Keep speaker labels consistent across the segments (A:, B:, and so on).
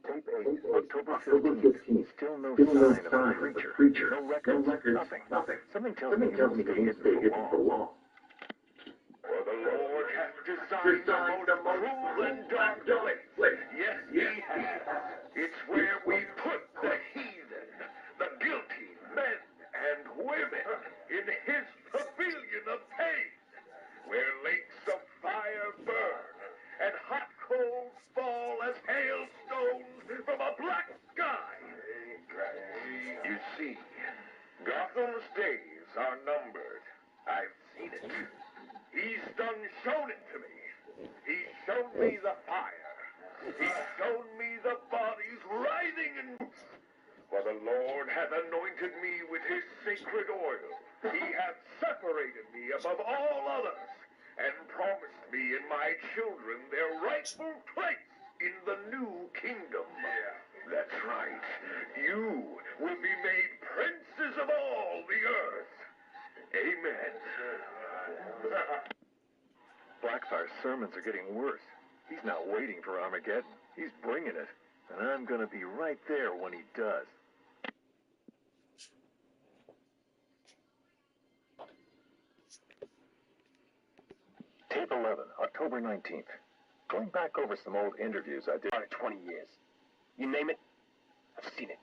A: Tape 8, October 15th. Still no sign of the creature. No records. Nothing. Something tells me he won't stay hidden for long.
B: For the Lord hath designed a most cruel and dark place. Yes, he has. It's where we put the heathen, the guilty men and women in his pavilion of pain, where lakes of fire burn and hot coals fall as hailstones from a black sky. You see, Gotham's days are numbered. I've seen it. He's shown it to me. He's shown me the fire. He's shown me the bodies writhing in. For the Lord hath anointed me with his sacred oil. He hath separated me above all others, and promised me and my children their rightful place in the new kingdom. That's right. You will be made princes of all the earth. Amen.
A: Blackfire's sermons are getting worse. He's not waiting for Armageddon. He's bringing it. And I'm going to be right there when he does. Tape 11, October 19th. Going back over some old interviews I did.
C: 20 years. You name it, I've seen it.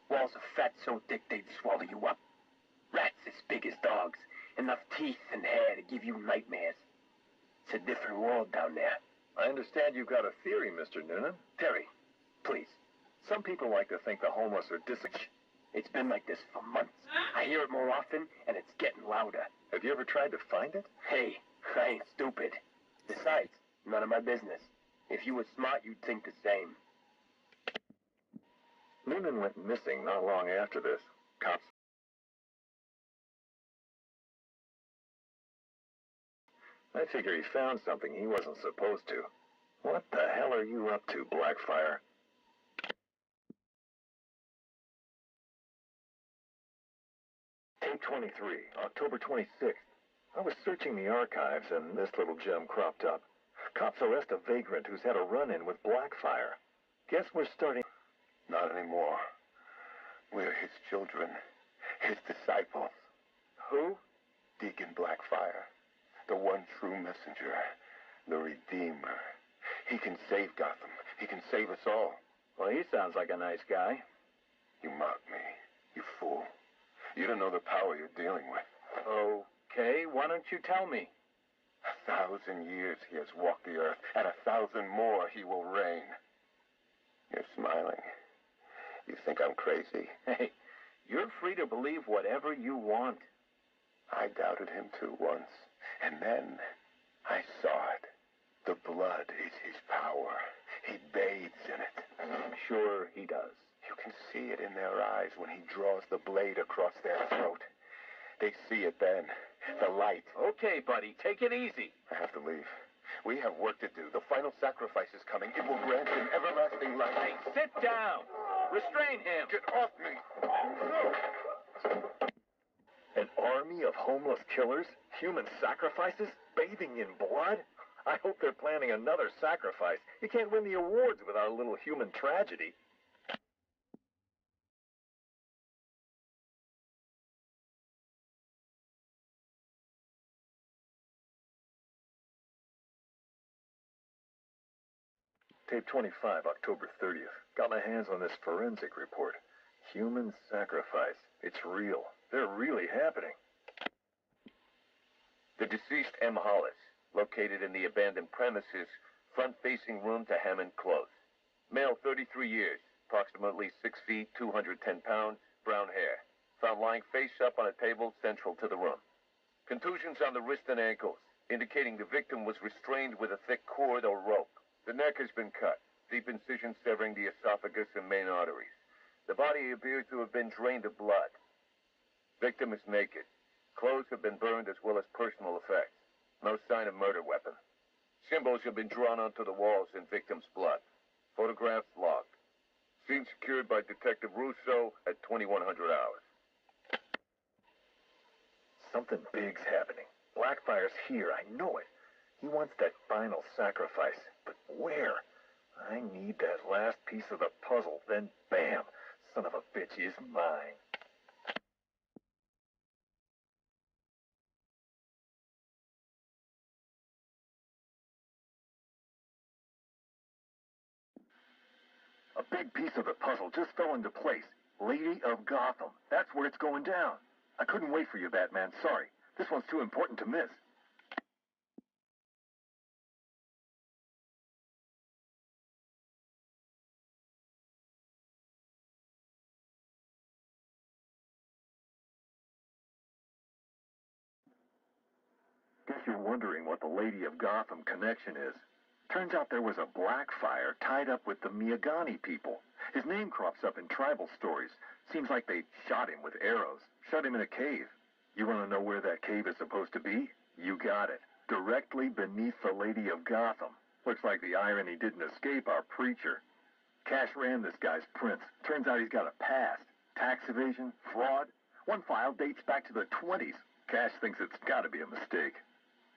C: Walls of fat so thick they'd swallow you up. Rats as big as dogs. Enough teeth and hair to give you nightmares. It's a different world down there.
A: I understand you've got a theory, Mr. Noonan.
C: Terry, please.
A: Some people like to think the homeless are
C: It's been like this for months. I hear it more often, and it's getting louder.
A: Have you ever tried to find it?
C: Hey, I ain't stupid. Besides, none of my business. If you were smart, you'd think the same.
A: Noonan went missing not long after this. Cops. I figure he found something he wasn't supposed to. What the hell are you up to, Blackfire? Tape 23, October 26th. I was searching the archives and this little gem cropped up. Cops arrest a vagrant who's had a run-in with Blackfire. Guess we're starting...
D: Not anymore. We're his children, his disciples.
A: Who?
D: Deacon Blackfire. The one true messenger, the Redeemer. He can save Gotham. He can save us all.
A: Well, he sounds like a nice guy.
D: You mock me, you fool. You don't know the power you're dealing with.
A: Okay, why don't you tell me?
D: 1,000 years he has walked the earth, and 1,000 more he will reign. You're smiling. You think I'm crazy?
A: Hey, you're free to believe whatever you want.
D: I doubted him too once. And then I saw it. The blood is his power. He bathes in it.
A: I'm sure he does.
D: You can see it in their eyes when he draws the blade across their throat. They see it then. The light.
A: Okay, buddy, take it easy.
D: I have to leave. We have work to do. The final sacrifice is coming. It will grant him everlasting life.
A: Hey, sit down. Restrain him.
D: Get off me.
A: An army of homeless killers? Human sacrifices? Bathing in blood? I hope they're planning another sacrifice. You can't win the awards with our little human tragedy. Tape 25, October 30th. Got my hands on this forensic report. Human sacrifice. It's real. They're really happening.
E: The deceased M. Hollis, located in the abandoned premises, front-facing room to Hammond Close. Male, 33 years, approximately 6 feet, 210 pounds, brown hair. Found lying face up on a table central to the room. Contusions on the wrist and ankles, indicating the victim was restrained with a thick cord or rope. The neck has been cut, deep incision severing the esophagus and main arteries. The body appears to have been drained of blood. Victim is naked. Clothes have been burned as well as personal effects. No sign of murder weapon. Symbols have been drawn onto the walls in victim's blood. Photographs logged. Scene secured by Detective Russo at 2100 hours.
A: Something big's happening. Blackfire's here, I know it. He wants that final sacrifice. But where? I need that last piece of the puzzle. Then bam! Son of a bitch is mine. A big piece of the puzzle just fell into place. Lady of Gotham. That's where it's going down. I couldn't wait for you, Batman. Sorry. This one's too important to miss. Guess you're wondering what the Lady of Gotham connection is. Turns out there was a Blackfire tied up with the Miyagani people. His name crops up in tribal stories. Seems like they shot him with arrows, shut him in a cave. You want to know where that cave is supposed to be? You got it. Directly beneath the Lady of Gotham. Looks like the irony didn't escape our preacher. Cash ran this guy's prints. Turns out he's got a past. Tax evasion, fraud. One file dates back to the 20s. Cash thinks it's got to be a mistake.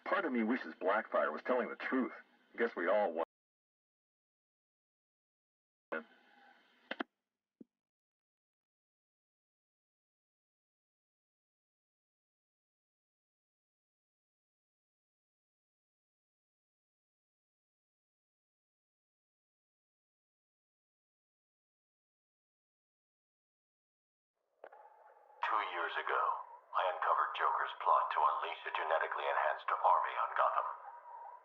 A: Part of me wishes Blackfire was telling the truth. I guess we all want.
F: 2 years ago, I uncovered Joker's plot to unleash a genetically enhanced army on Gotham.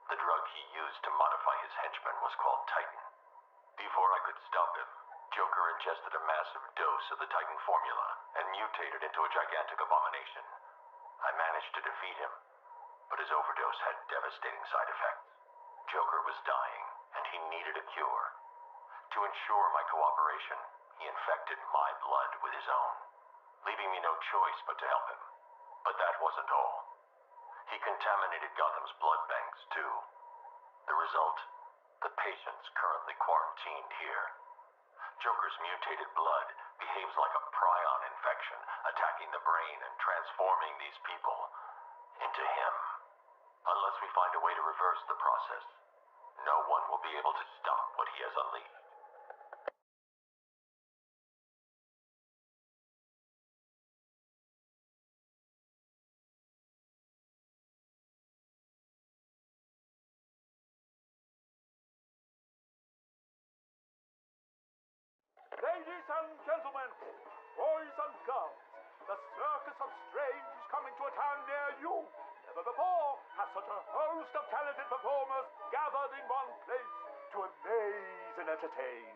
F: The drug he used to modify his henchmen was called Titan. Before I could stop him, Joker ingested a massive dose of the Titan formula and mutated into a gigantic abomination. I managed to defeat him, but his overdose had devastating side effects. Joker was dying, and he needed a cure. To ensure my cooperation, he infected my blood with his own, leaving me no choice but to help him. But that wasn't all. He contaminated Gotham's blood banks, too. The result? The patients currently quarantined here. Joker's mutated blood behaves like a prion infection, attacking the brain and transforming these people into him. Unless we find a way to reverse the process, no one will be able to stop what he has unleashed.
G: Ladies and gentlemen, boys and girls, the Circus of Strange is coming to a town near you. Never before have such a host of talented performers gathered in one place to amaze and entertain.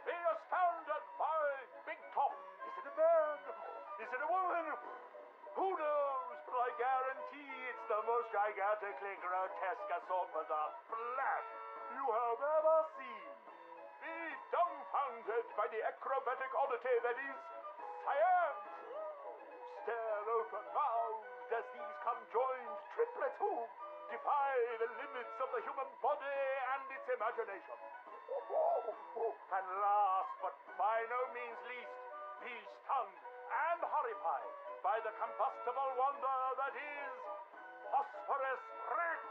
G: Be astounded by Big Top. Is it a man? Is it a woman? Who knows? But I guarantee it's the most gigantically grotesque assortment of flesh you have ever seen. Be dumbfounded by the acrobatic oddity that is science. Stare open-mouthed as these conjoined triplets who defy the limits of the human body and its imagination. And last but by no means least, be stunned and horrified by the combustible wonder that is Phosphorus Rex.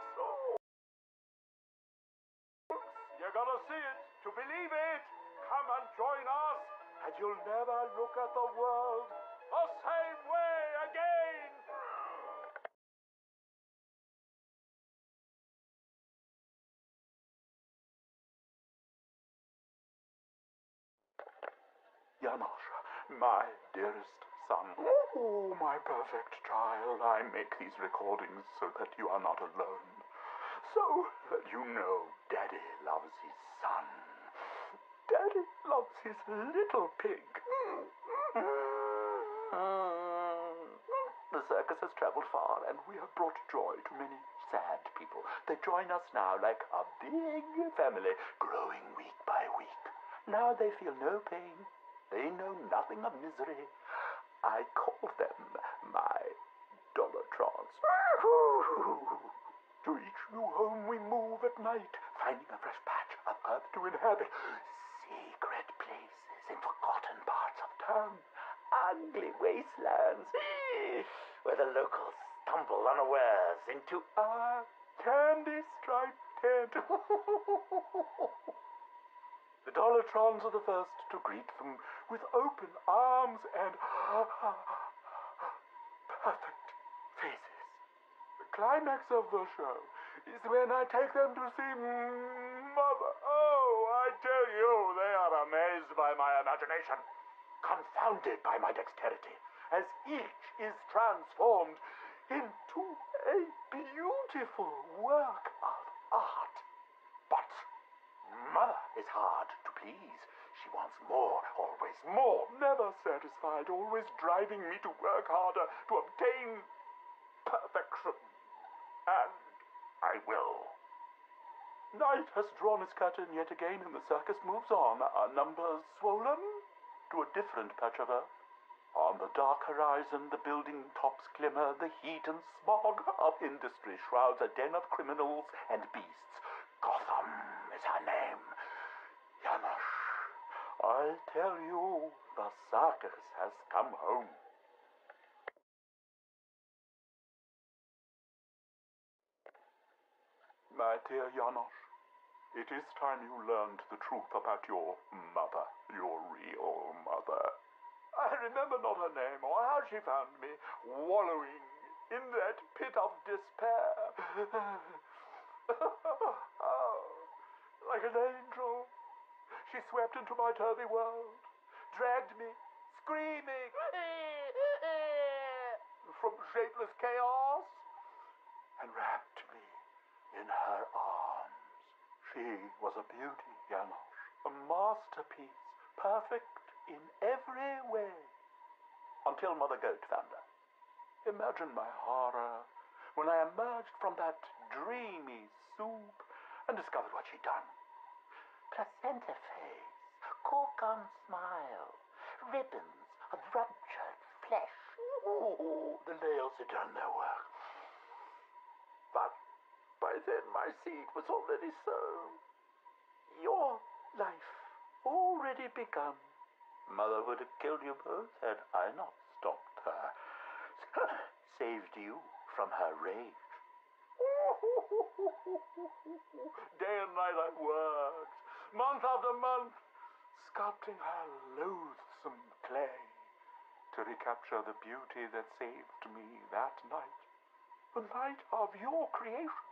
G: You gotta see it to believe it. Come and join us, and you'll never look at the world the same way again. Yamash, my dearest son. Oh, my perfect child. I make these recordings so that you are not alone. So that you know Daddy loves his son. Daddy loves his little pig. The circus has traveled far, and we have brought joy to many sad people. They join us now like a big family, growing week by week. Now they feel no pain. They know nothing of misery. I call them my Dollartrons. To each new home we move at night, finding a fresh patch of earth to inhabit. Secret places in forgotten parts of town. Ugly wastelands where the locals stumble unawares into our candy-striped tent. The Dollartrons are the first to greet them with open arms and perfect faces. The climax of the show is when I take them to see Mother. Oh, I tell you, they are amazed by my imagination, confounded by my dexterity, as each is transformed into a beautiful work of art. But Mother is hard to please. She wants more, always more, never satisfied, always driving me to work harder to obtain perfection. And I will. Night has drawn its curtain yet again, and the circus moves on, our numbers swollen to a different patch of earth. On the dark horizon, the building tops glimmer, the heat and smog of industry shrouds a den of criminals and beasts. Gotham is her name. Janosch, I tell you, the circus has come home. My dear Janosch, it is time you learned the truth about your mother, your real mother. I remember not her name or how she found me, wallowing in that pit of despair. Oh, like an angel, she swept into my turvy world, dragged me, screaming, from shapeless chaos, and wrapped me in her arms. She was a beauty, Janosch, a masterpiece, perfect in every way, until Mother Goat found her. Imagine my horror when I emerged from that dreamy soup and discovered what she'd done. Placenta face, cork-on smile, ribbons of ruptured flesh. Ooh, the nails had done their work. But by then my seed was already sown. Your life already begun. Mother would have killed you both had I not stopped her. Saved you from her rage. Day and night I worked, month after month, sculpting her loathsome clay to recapture the beauty that saved me that night. The night of your creation.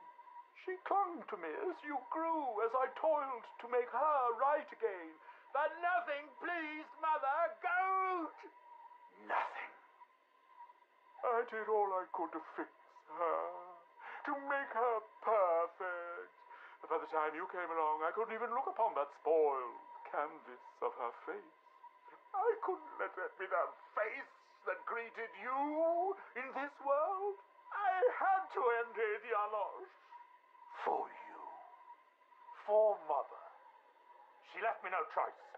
G: She clung to me as you grew, as I toiled to make her right again. But nothing pleased Mother Goat. Nothing. I did all I could to fix her, to make her perfect. But by the time you came along, I couldn't even look upon that spoiled canvas of her face. I couldn't let that be the face that greeted you in this world. I had to end it, Janosch. For you. For Mother. She left me no choice.